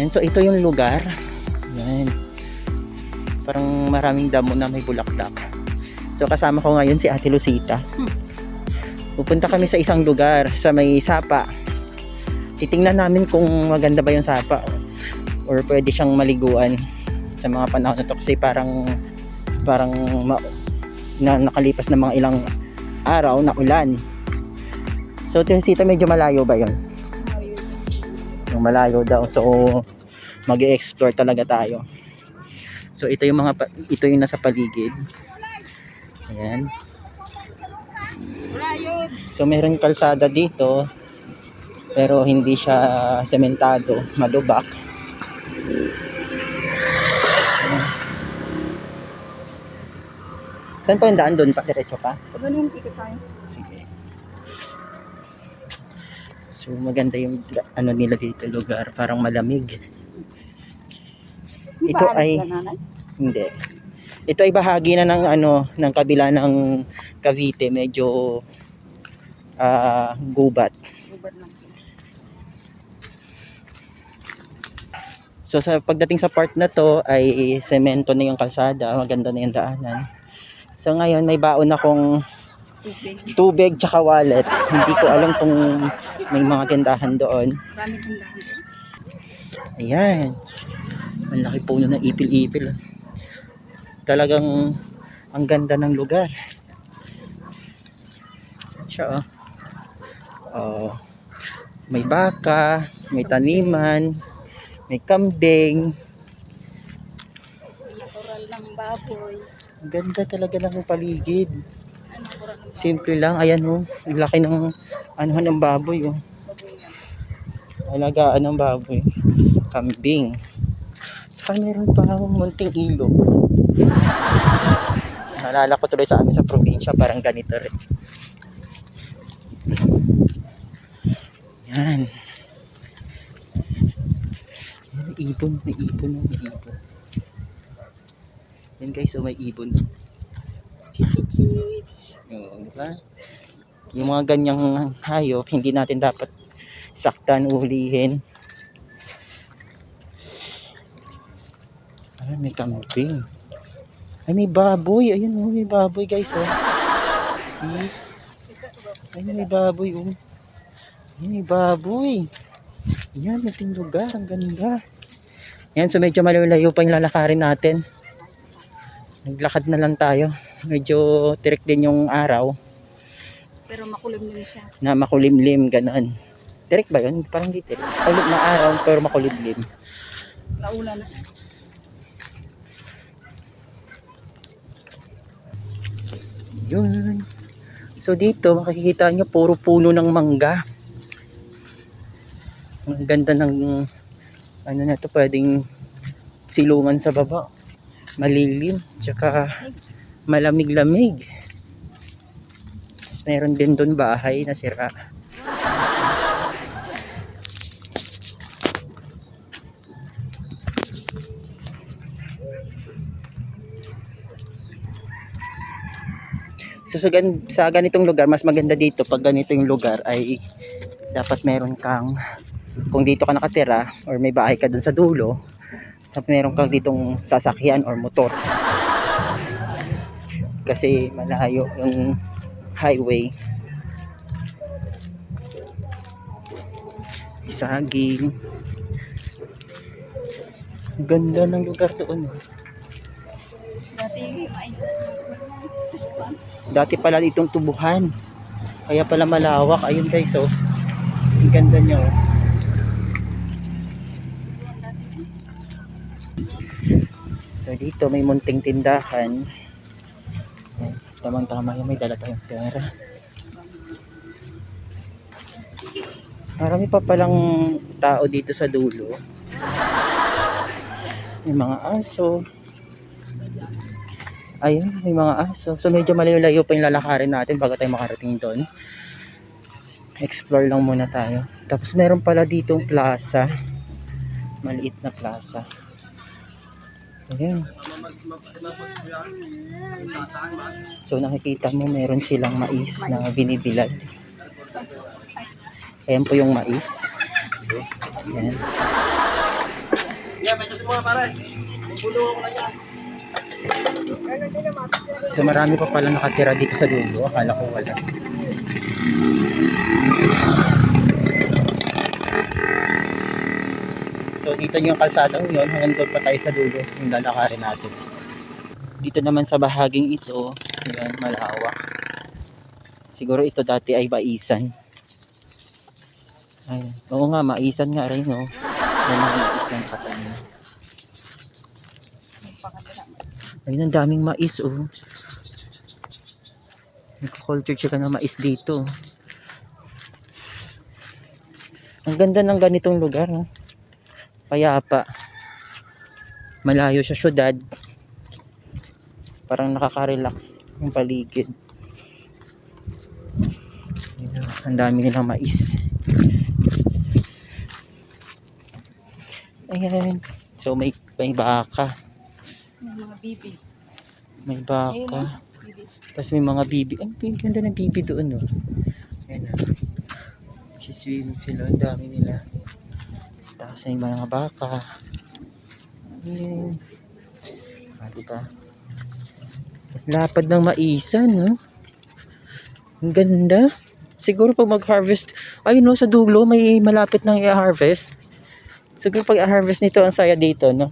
Ayan, so ito yung lugar. Ayan. Parang maraming damo na may bulaklak. So kasama ko ngayon si Ate Lucita. Pupunta kami sa isang lugar sa may sapa. Titingnan namin kung maganda ba yung sapa or pwede siyang maliguan sa mga panahon na to kasi parang nakalipas na mga ilang araw na ulan. So Ate Lucita, medyo malayo ba yun? Yung malayo daw. So mag-i-explore talaga tayo. So ito yung nasa paligid. Ayan. So meron kalsada dito pero hindi siya sementado, malubak. Ayan. Saan po yung daan doon? Diretso pa? Pag ganun, ikot tayo. Sige. So maganda yung ano nila dito lugar, parang malamig. Ito ay hindi. Ito ay bahagi na ng ng kabila ng Cavite, medyo gubat. Gubat lang siya. So sa pagdating sa part na to ay semento na yung kalsada, maganda na yung daanan. So ngayon may baon akong tubig tsaka wallet. Hindi ko alam kung may mga tindahan doon. Maraming tindahan doon. Ayan. Ang laki puno ng ipil-ipil. Talagang ang ganda ng lugar. Siya may baka, may taniman, may kambing. Natural ng baboy. Ganda talaga ng paligid. Natural ng Simple lang. Ayan ang laki ng ng baboy baboy yan. Alagaan ng baboy. Kambing. Saka meron pa munting ilog. Naalala ko tuloy sa amin sa probinsya, parang ganito rin. Yan. May ibon. Yan guys, may ibon. Diba? Yung mga ganyang hayop, hindi natin dapat saktan, ulihin. Ay, may kambing. Ay, may baboy. Ayun may baboy guys Ay, may baboy Ay, may baboy. Yan, ating lugar. Ang ganda. Yan, so medyo malayo pa yung lalakarin natin. Naglakad na lang tayo. Medyo tirik din yung araw. Pero makulimlim siya. Na makulimlim, gano'n. Tirik ba yun? Parang di tirik. Ulit na araw, pero makulimlim. Naula na. Yun. So dito makikita nyo puro puno ng mangga. Ang ganda ng na to, pwedeng silungan sa baba. Malilim, tsaka malamig-lamig. Tapos meron din doon bahay na sira. So sa ganitong lugar, mas maganda dito pag ganito yung lugar ay dapat meron kang, kung dito ka nakatira or may bahay ka dun sa dulo, dapat meron kang ditong sasakyan or motor. Kasi malayo yung highway. Saging. Ganda ng lugar doon. Dati mais at Dati pala itong tubuhan. Kaya pala malawak. Ayun guys, ang ganda niya. So dito may munting tindahan. Tamang-tama yung may dala tayong pera. Marami pa palang tao dito sa dulo. May mga aso. Ayun, may mga aso. So medyo malayo-layo pa yung lalakarin natin bago tayo makarating doon. Explore lang muna tayo. Tapos meron pala ditong plaza. Maliit na plaza. Ayun. So nakikita mo meron silang mais na binibilad. Ayan po yung mais. Ayan. So marami pa pala nakatira dito sa dulo. Akala ko wala. So dito yung kalsadang yun. Hanggang doon pa tayo sa dulo. Yung lalakarin natin. Dito naman sa bahaging ito. Yan, malawak. Siguro ito dati ay maisan. Ay, oo nga, maisan nga rin, no? Yan ang mais ng katanin. Ayun, ang daming mais, oh. Nagka-culture siya ng mais dito. Ang ganda ng ganitong lugar, no? Payapa. Malayo sa syudad. Parang nakaka-relax yung paligid. Ayun, ang dami nilang mais. Ayan. So may baka. May mga bibi. May Ayun, baka. bibi. Tapos may mga bibi. Ang ganda ng bibi doon, no? Ayan na. Siswimming sila. Ang dami nila. Tapos may mga baka. Ayan. Diba? Lapad ng maisan, no? Ang ganda. Siguro pag mag-harvest, ayun, no, sa dulo may malapit nang i-harvest. Siguro pag i-harvest nito, ang saya dito, no?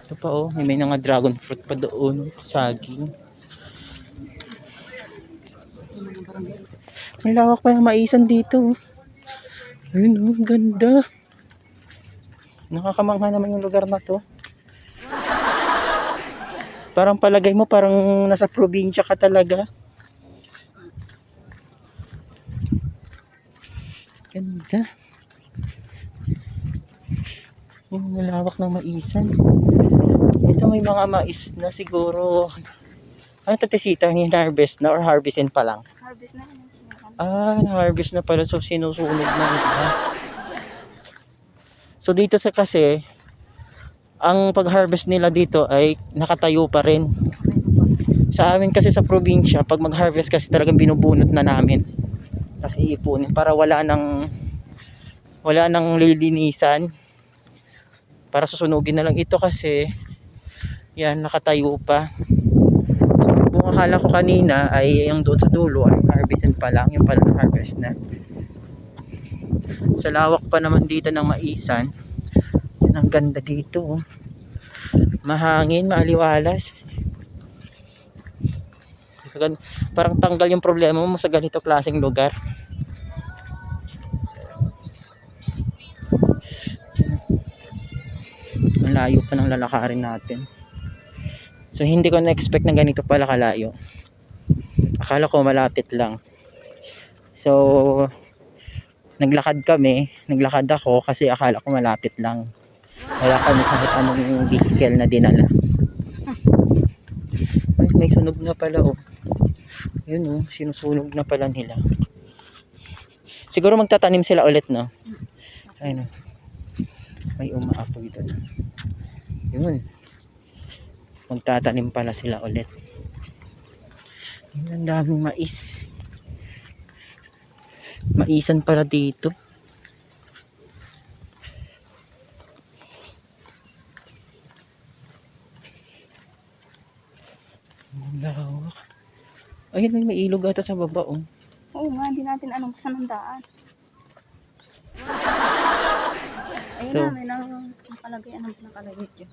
Ito pa, oh, may mga dragon fruit pa doon, saging. Ang lawak pa ng maisan dito, oh. Ayun, oh, ang ganda. Nakakamangha naman yung lugar na to. Parang palagay mo, parang nasa probinsya ka talaga. Ganda. Yung malawak ng maisan. Ito may mga mais na siguro. Ano ito, Tesita? Harvest na or harvestin pa lang? Harvest na. Na-harvest na pala. So sinusunog na nila. So dito sa kasi, ang pag-harvest nila dito ay nakatayo pa rin. Sa amin kasi sa probinsya, pag mag-harvest kasi talagang binubunot na namin. Kasi ipunin para wala nang lilinisan. Para susunugin na lang ito kasi yan, nakatayo pa. So kung akala ko kanina ay yung doon sa dulo ay harvestin pa lang, yung pala na harvest na. Sa lawak pa naman dito ng maisan. Yan, ang ganda dito, oh. Mahangin, maaliwalas. Parang tanggal yung problema mo sa ganito klaseng lugar. Ang layo pa ng lalakarin natin. So hindi ko na-expect na ganito pala kalayo. Akala ko malapit lang. So naglakad ako kasi akala ko malapit lang. Wala kami kahit anong vehicle na dinala. Ay, may sunog na pala, oh. Yun, oh, sinusunog na pala nila. Siguro magtatanim sila ulit, no? Ayun, oh. May umaapoy doon. Yun. Magtatanim pala sila ulit. Yun, ang daming mais. Maisan pala dito. Ang lawak. Ayun, may ilog ata sa baba, oh. Oo nga, hindi natin alam kung saan ang daan. Ayun So, na, may nakalagay. Anong nakalagay dyan?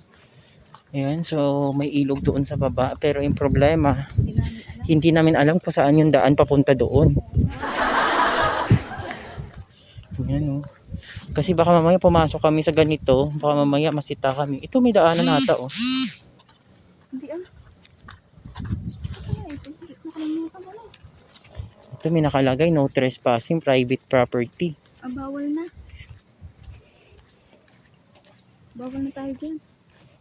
ayan, so may ilog doon sa baba. Pero yung problema, Hindi namin alam. hindi namin alam kung saan yung daan papunta doon. Yan, oh. Kasi baka mamaya pumasok kami sa ganito, baka mamaya masita kami. Ito may daanan ata, oh. Hindi ah. Ay, hindi. Nakalimutan ko na. Ito may nakalagay, no trespassing, private property. Ah, bawal na. Bawal na tayo dyan.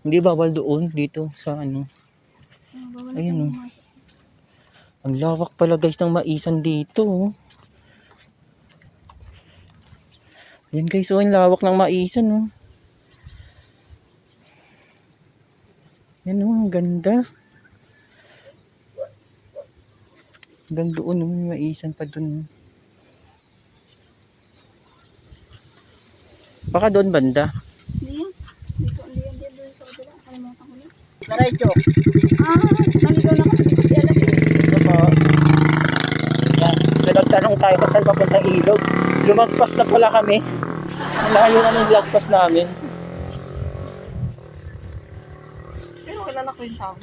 Hindi bawal doon, dito sa ano. Ah, bawal na Ayun, tayo oh. pumasok. Ang lawak pala guys ng maisan dito, oh. Yan guys, oh, ang lawak ng maisan, oh. Yan, oh, ang ganda. Hanggang doon, oh, may maisan pa doon. Baka doon banda. Hindi yan. Dito, hindi yan. Dito sa kabila. Kalimutan ko na. Diretso. Naligaw na kami. Hindi ko alam. Ito po. Yan. So nagtanong tayo kung saan papuntang ilog. Lumagpas na pala kami. Malayo na yung lagpas namin. Pero kilala ko yung tao.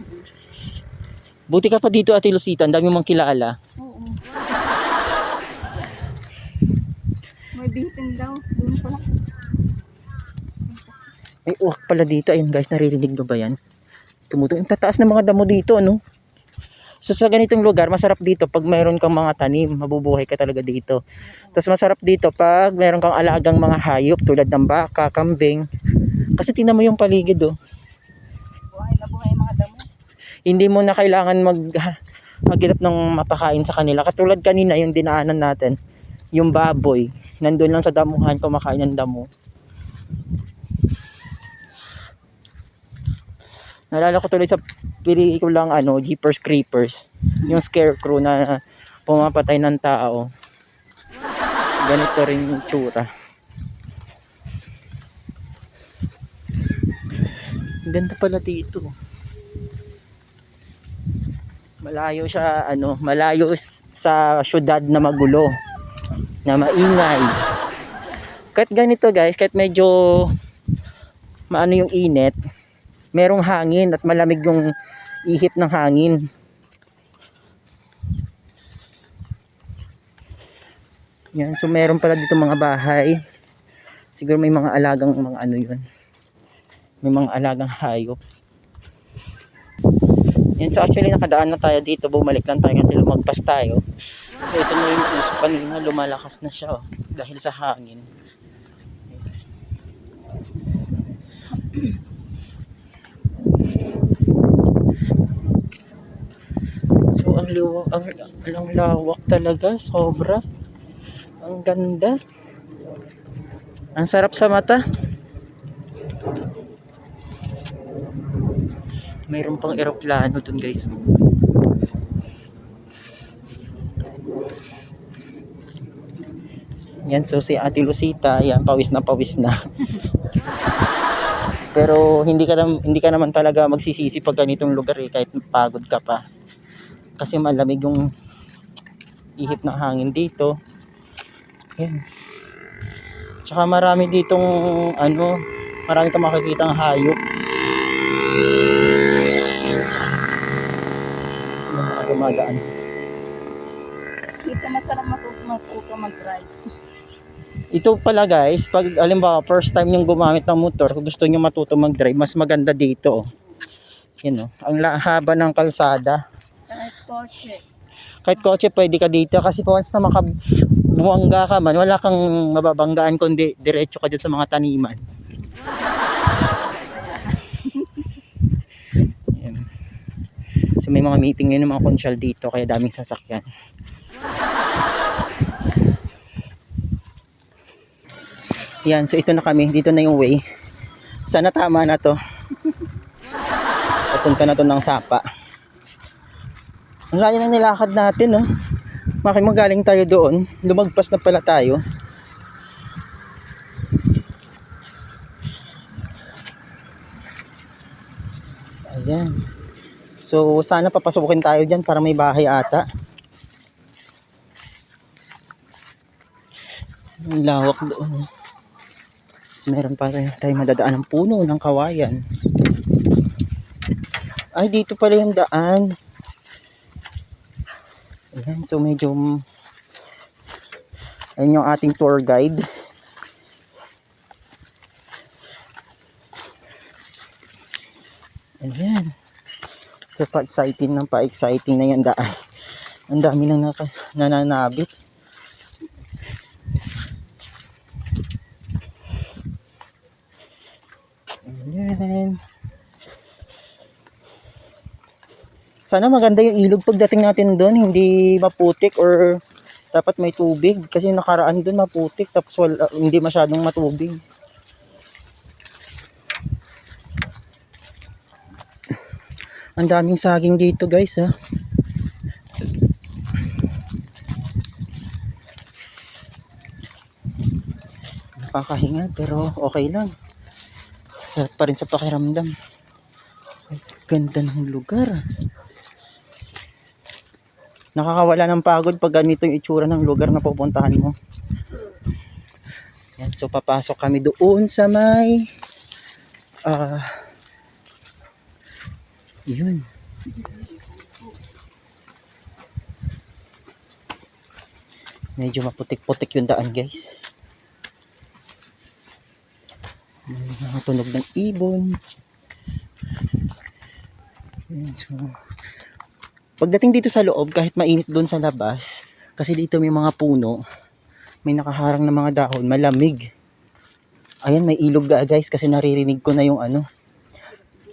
Buti ka pa dito, Ate Lucita. Ang dami mong kilala. Oo. May bitin daw. Doon pala. May uwak pala dito. Ayun guys, naririnig mo ba yan? Tumutong. Yung tataas ng mga damo dito, ano? So sa ganitong lugar, masarap dito pag mayroon kang mga tanim. Mabubuhay ka talaga dito. Tapos masarap dito pag mayroon kang alagang mga hayop tulad ng baka, kambing. Kasi tingnan mo yung paligid, oh. Buhay na buhay mga damo. Hindi mo na kailangan maghirap ng mapakain sa kanila. Katulad kanina, yung dinaanan natin, yung baboy, nandun lang sa damuhan, kumakain ng damo. Naalala ko tuloy sa pelikulang Jeepers Creepers, yung scarecrow na pumapatay ng tao. Ganito rin yung tsura. Ganda pala dito. Malayo siya, malayo sa syudad na magulo, na maingay. Kahit ganito guys, kahit medyo maano yung init, merong hangin at malamig yung ihip ng hangin. Yan, so meron pala dito mga bahay. Siguro may mga alagang mga yun. May mga alagang hayop. Yan, so actually nakadaan na tayo dito, bumalik lang tayo kasi lumagpas tayo. So ito na yung usok kanina, lumalakas na siya dahil sa hangin. So ang lawak talaga, sobra. Ang ganda. Ang sarap sa mata. Mayroon pang eroplano dun guys. Yan, so si Ate Lucita, yan, pawis na. Pero hindi ka naman talaga magsisisi pag ganitong lugar kahit pagod ka pa. Kasi malamig yung ihip ng hangin dito. Yan. Tsaka marami ditong marami kang makikitang hayop. Dumadaan. Dito masarap matuto mag-drive. Ito pala guys, pag alimbawa first time yung gumamit ng motor, kung gusto nyo matuto mag-drive, mas maganda dito. Yan ang haba ng kalsada. Kahit kotse. Kahit kotse pwede ka dito kasi once na buwangga ka man, wala kang mababanggaan kundi diretso ka dyan sa mga taniman. Yan. So may mga meeting ngayon ng mga konsyal dito kaya daming sasakyan. Yan, so ito na kami, dito na yung way. Sana tama na to. Papunta na to ng Sapa. Ang layo na nilakad natin, no? Magaling tayo doon. Lumagpas na pala tayo. Ayan. So, sana papasukin tayo dyan para may bahay ata. Ang lawak doon. So, meron pa rin tayo madadaan ng puno ng kawayan. Ay, dito pala yung daan. Ayan, so medyo ayun yung ating tour guide. Ayan. So pa-exciting na yung daan. Ang dami nang nananabit. Ayan. Sana maganda yung ilog pagdating natin doon, hindi maputik or dapat may tubig kasi nakaraan doon maputik tapos hindi masyadong matubig. Ang daming saging dito guys ha. Nakakahinga pero okay lang. Sarap pa rin sa pakiramdam. Ay, ganda ng lugar. Nakakawala ng pagod pag ganito yung itsura ng lugar na pupuntahan mo. Yan, so papasok kami doon sa may yun. Medyo maputik-putik yung daan, guys. May mga tunog ng ibon. Yan, so pagdating dito sa loob, kahit mainit doon sa labas, kasi dito may mga puno, may nakaharang na mga dahon, malamig. Ayan, may ilog guys, kasi naririnig ko na yung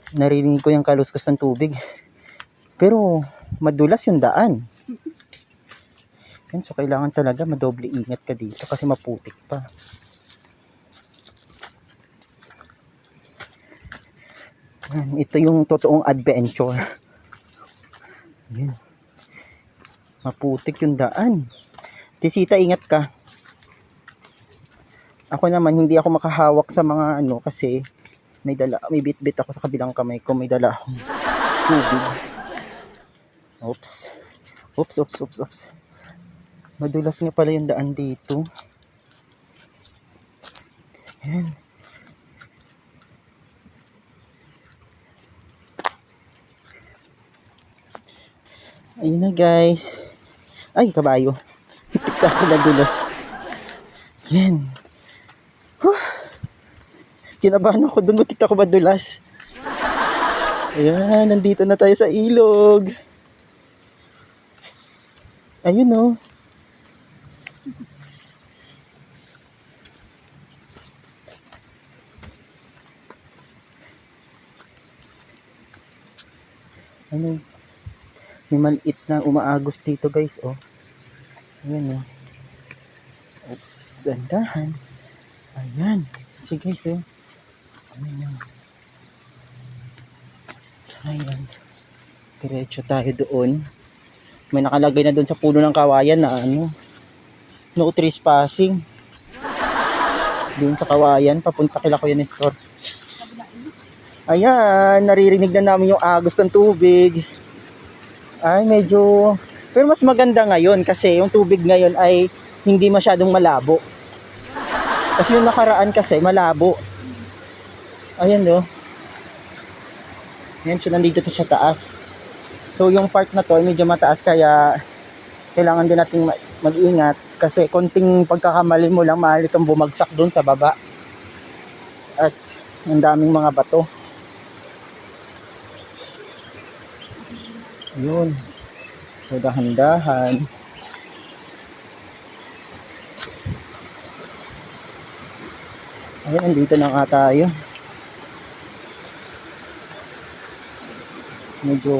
naririnig ko yung kaluskos ng tubig. Pero madulas yung daan. Yan, so kailangan talaga madoble ingat ka dito kasi maputik pa. Yan, ito yung totoong adventure. Yan. Maputik yung daan. Tisita, ingat ka. Ako naman, hindi ako makahawak sa mga kasi may bit-bit ako sa kabilang kamay ko. May dala akong tubig. Oops. Oops. Madulas nga pala yung daan dito. Yan. Ayun na guys. Ay, kabayo. Tikta ako madulas. Yan. Kinabahan ako dun, butik ako madulas. Ayan, nandito na tayo sa ilog. Ayun oh. Ano? May maliit na umaagos dito guys, oh. Ayan oh. Oops, sandahan. Ayan. Sige guys, oh. Ayan. Diretso tayo doon. May nakalagay na doon sa puno ng kawayan na no trespassing. Doon sa kawayan, papunta kila Kuya Nestor. Ayan, naririnig na namin yung agos ng tubig. Ay, medyo... Pero mas maganda ngayon kasi yung tubig ngayon ay hindi masyadong malabo. Kasi yung nakaraan kasi malabo. Ayan no. Ayan, so nandito to sa taas. So yung part na to ay medyo mataas kaya kailangan din nating mag-ingat kasi konting pagkakamali mo lang maaari kang bumagsak doon sa baba. At ang daming mga bato. Yun. So dahan-dahan. Ayan, nandito na nga tayo. Medyo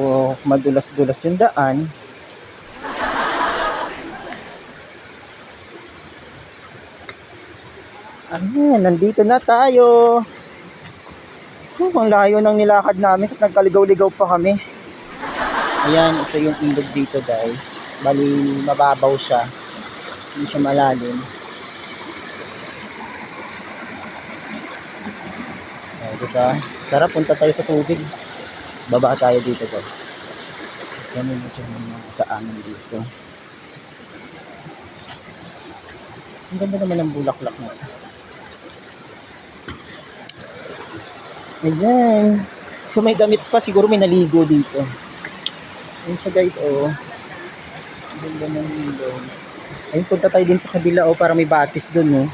madulas-dulas yung daan. Ayan, nandito na tayo. Ang layo ng nilakad namin kasi nagkaligaw-ligaw pa kami. Ayan, ito yung ilog dito guys. Bali, mababaw siya. Hindi siya malalim. Ayan, diba? Tara, punta tayo sa tubig. Baba tayo dito guys. Yan yung mga daanan dito. Ang ganda naman ng bulaklak na ito. Ayan. So may damit pa, siguro may naligo dito. Ayan siya guys, oh. Ang ganda ng ilog. Ayun, punta tayo din sa kabila, oh, para may batis dun, oh.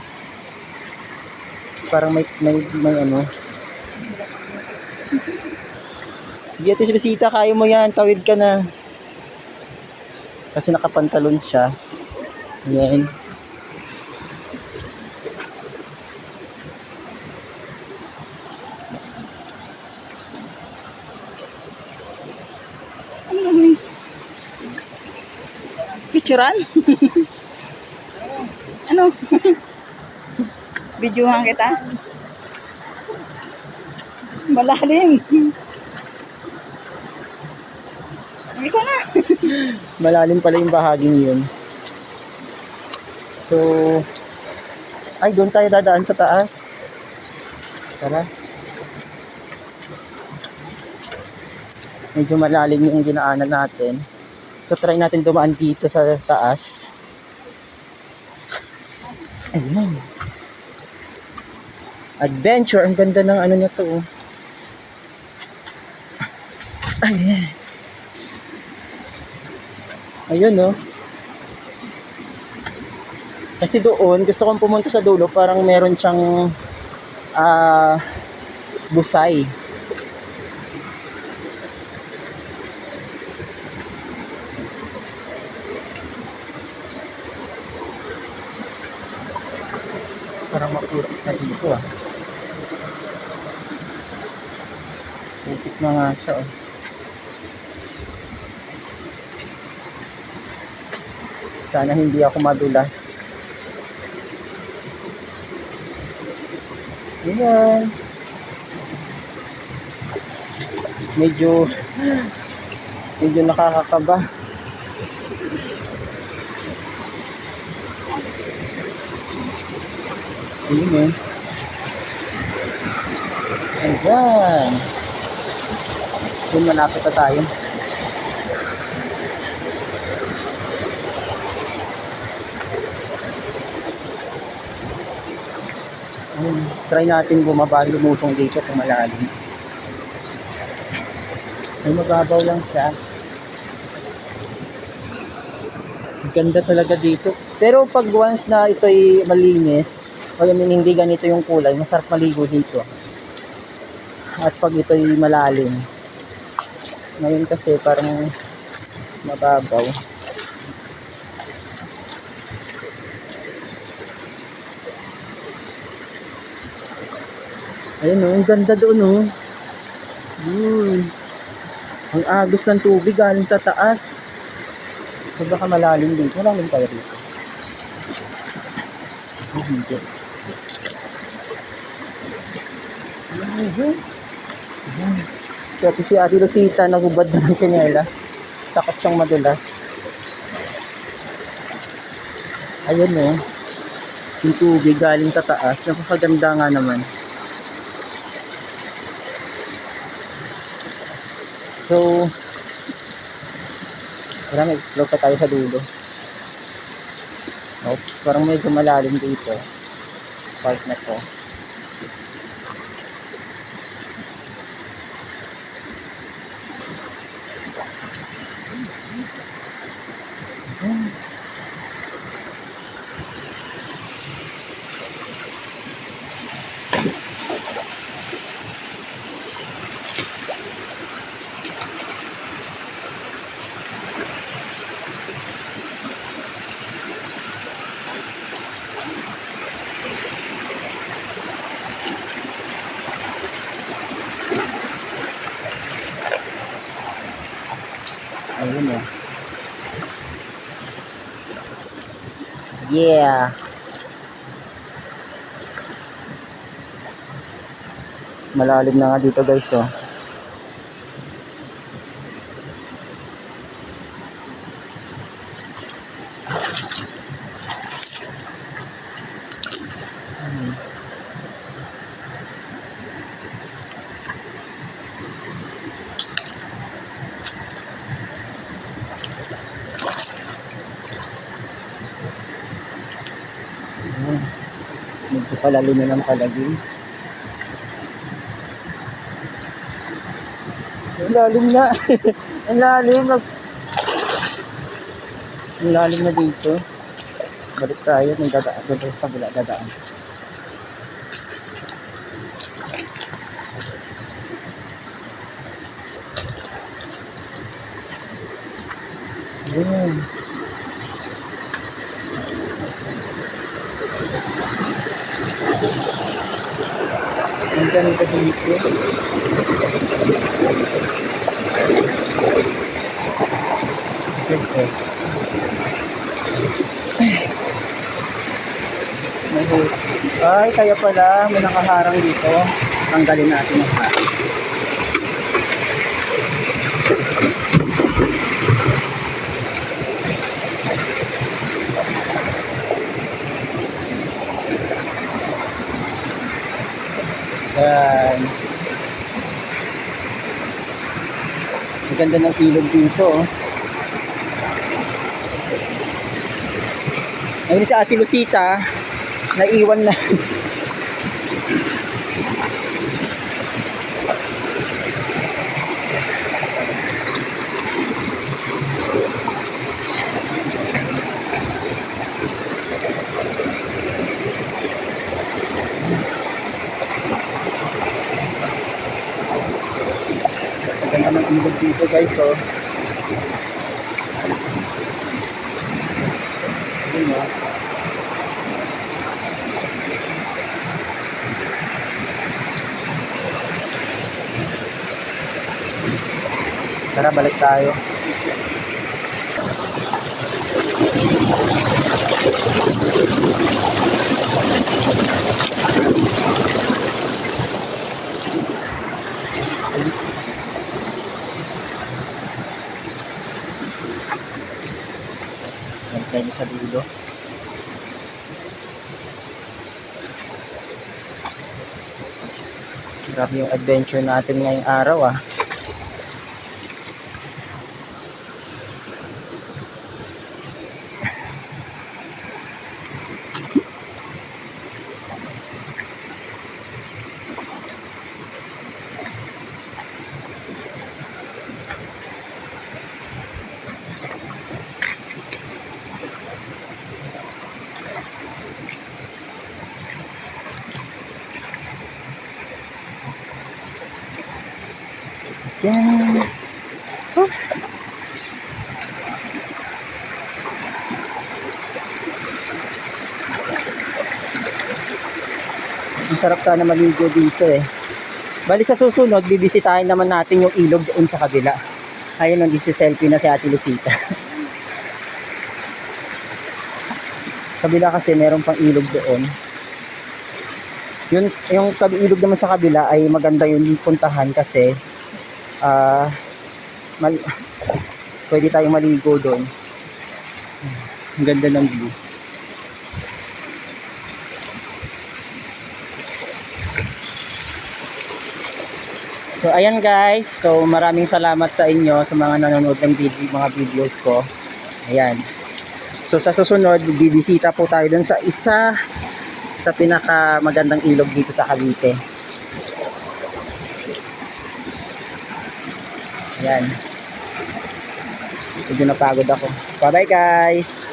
Parang may Sige, Ate Bisita, kaya mo yan. Tawid ka na. Kasi nakapantalon siya. Ayan. Picturean? Ano? Videohan kita? Malalim. Hindi ko na. Malalim pala yung bahaging yun. So, Ay, doon tayo dadaan sa taas. Tara. Medyo malalim yung dinaanan natin. So, try natin dumaan dito sa taas. Ayun. Adventure. Ang ganda ng ano nito. Oh. Ayan. Ayun, no? Kasi doon, gusto kong pumunta sa dulo, parang meron siyang busay. Parang maputik na dito, ah. Putik na nga siya, oh. Sana hindi ako madulas. Ayan. Medyo nakakakaba. Ayun eh. Ayan. Doon malapit na tayo. Try natin bumaba, lumusong dito kung malalim. Ay, mababaw lang siya. Ganda talaga dito. Pero pag once na ito'y malinis, o hindi ganito yung kulay, masarap maligo dito. At pag ito'y malalim. Ngayon kasi parang mababaw. Ayun o, ang ganda doon o. Ang agos ng tubig galing sa taas. So baka malalim dito. Malalim tayo dito. Hindi. So si Ate Rosita nagubad na ng kanyelas. Takot siyang madulas. Ayun o. Yung tubig galing sa taas. Napakaganda nga naman. So, parang explore pa tayo sa dulo. Oops, parang medyo malalim dito. Part na to. Ayun o. Yeah. Malalim na nga dito guys oh. Medyo palalim na ng palagim. Ang lalim na. Ang lalim. Ang lalim na dito. Balik tayo. May dadaan. Doon sa kabila dadaan. Ayan. Ang ganda dito. Okay. Ay, kaya pala may nakaharang dito. Tanggalin natin ang harang. Yan. Ang ganda ng ilog dito. Oh. Ngayon si Ate Lucita, naiwan na. Ang ganda ng ilog dito guys, oh. Ayun, oh. Tara, balik tayo. Balik tayo sa dulo. Grabe yung adventure natin ngayong araw, ah. Yan. Oh. Ang sarap sana maligo dito eh. Bali sa susunod, bibisitahin naman natin yung ilog doon sa kabila. Ayun, nagsiselfie na si Ate Lucita. Kabila kasi meron pang ilog doon. Yung ilog naman sa kabila ay maganda yun puntahan kasi pwede tayong maligo doon. Ang ganda ng view. So ayan guys, so maraming salamat sa inyo sa mga nanonood ng mga videos ko. Ayan. So sa susunod, bibisita po tayo dun sa isa sa pinaka magandang ilog dito sa Cavite. Ayan. Medyo napagod ako. Bye bye guys!